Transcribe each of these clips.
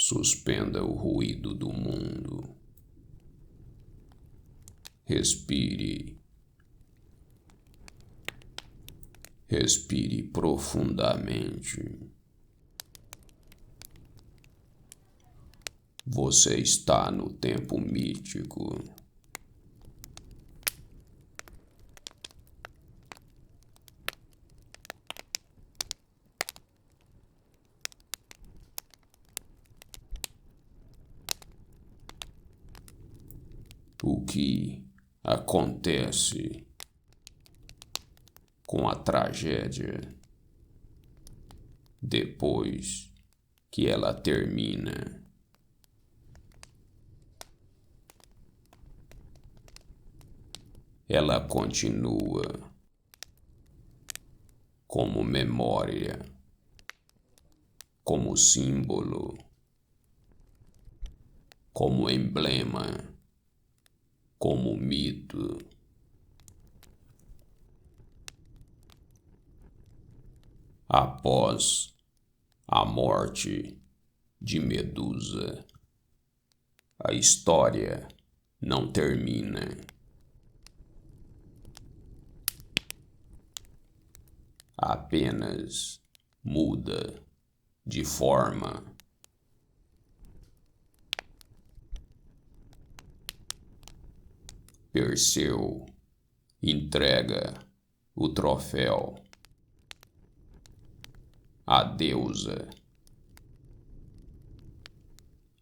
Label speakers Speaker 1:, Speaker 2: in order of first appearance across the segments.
Speaker 1: Suspenda o ruído do mundo. Respire. Respire profundamente. Você está no tempo mítico. O que acontece com a tragédia depois que ela termina? Ela continua como memória, como símbolo, como emblema, como mito. Após a morte de Medusa, a história não termina. Apenas muda de forma. Perseu entrega o troféu à deusa.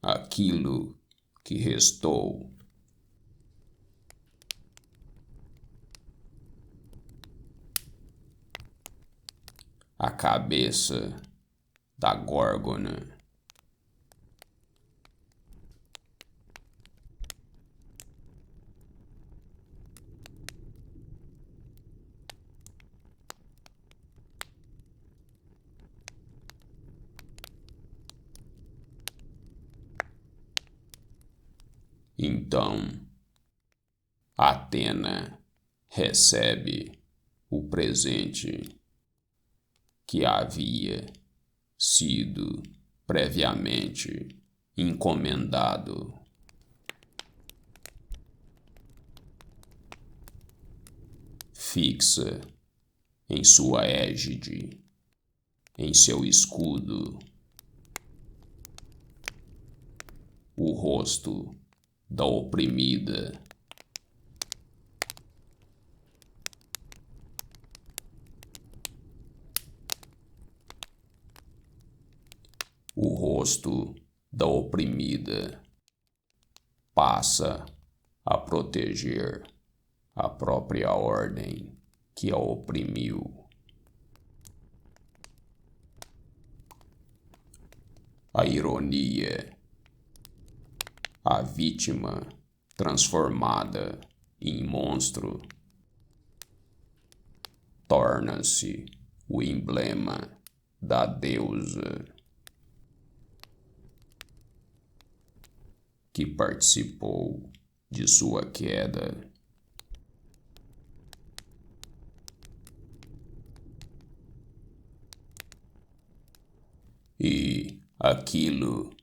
Speaker 1: Aquilo que restou a cabeça da Górgona. Então, Atena recebe o presente que havia sido previamente encomendado. Fixa em sua égide, em seu escudo, o rosto da oprimida. O rosto da oprimida passa a proteger a própria ordem que a oprimiu. A ironia, a vítima transformada em monstro, torna-se o emblema da deusa que participou de sua queda. E aquilo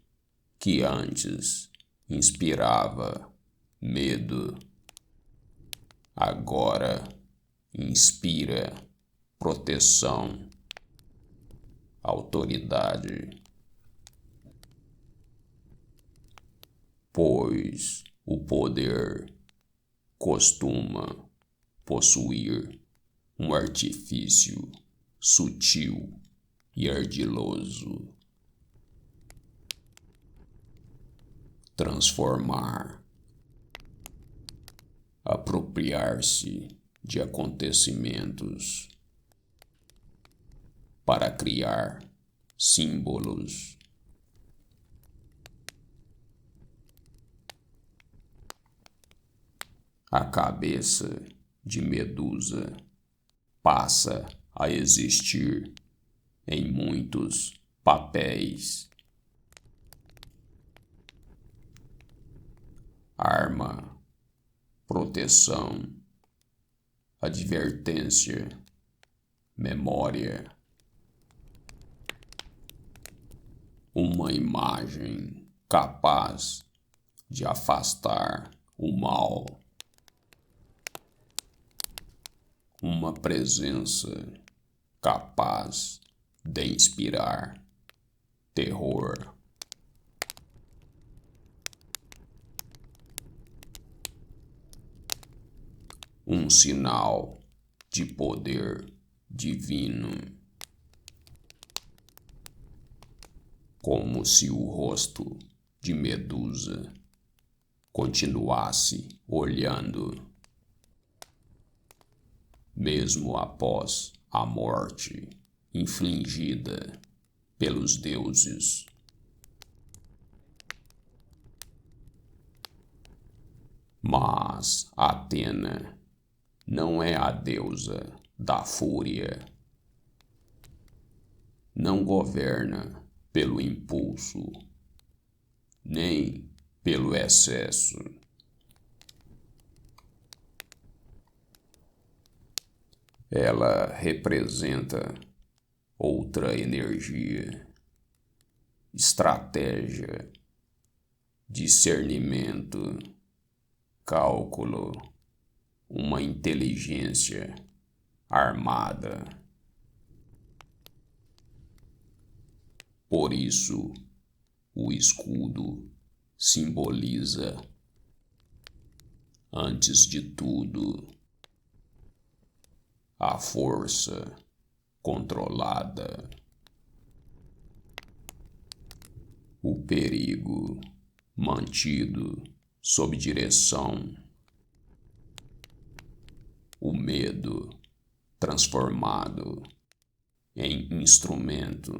Speaker 1: que antes inspirava medo, agora inspira proteção, autoridade. Pois o poder costuma possuir um artifício sutil e ardiloso. Transformar, apropriar-se de acontecimentos para criar símbolos. A cabeça de Medusa passa a existir em muitos papéis. Arma, proteção, advertência, memória. uma imagem capaz de afastar o mal, uma presença capaz de inspirar terror. Um sinal de poder divino, como se o rosto de Medusa continuasse olhando, mesmo após a morte infligida pelos deuses. Mas Atena não é a deusa da fúria. Não governa pelo impulso, nem pelo excesso. Ela representa outra energia, estratégia, discernimento, cálculo, uma inteligência armada. Por isso, o escudo simboliza, antes de tudo, a força controlada, o perigo mantido sob direção, o medo transformado em instrumento.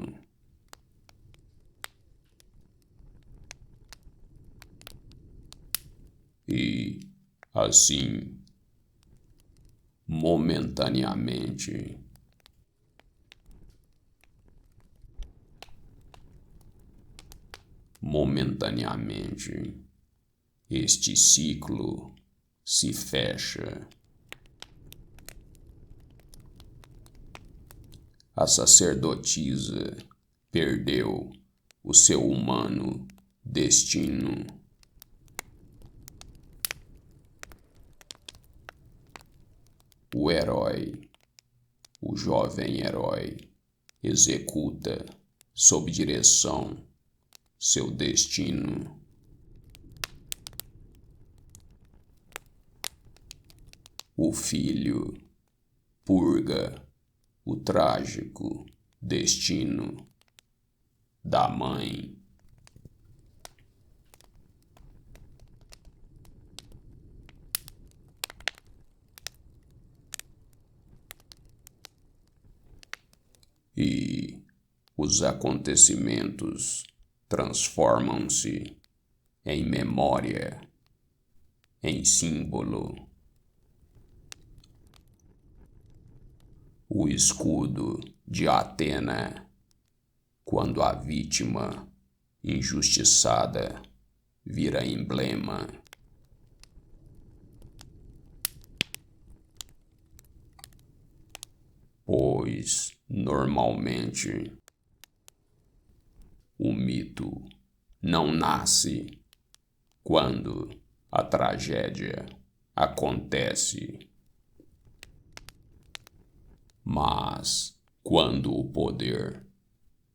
Speaker 1: E, assim, momentaneamente, este ciclo se fecha. A sacerdotisa perdeu o seu humano destino. O herói, o jovem herói, executa sob direção seu destino. O filho purga o trágico destino da mãe. E os acontecimentos transformam-se em memória, em símbolo. O escudo de Atena, quando a vítima injustiçada vira emblema. Pois, normalmente, o mito não nasce quando a tragédia acontece, mas quando o poder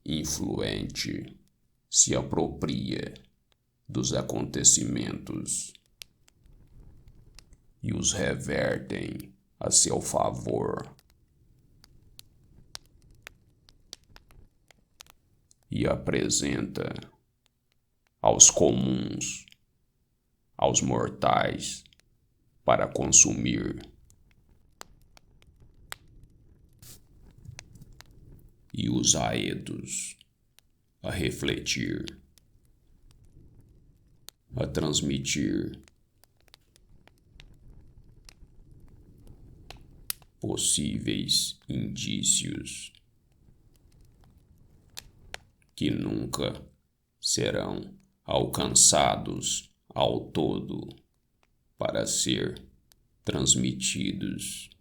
Speaker 1: influente se apropria dos acontecimentos e os revertem a seu favor. E apresenta aos comuns, aos mortais, para consumir. E os aedos a refletir, a transmitir possíveis indícios que nunca serão alcançados ao todo para ser transmitidos.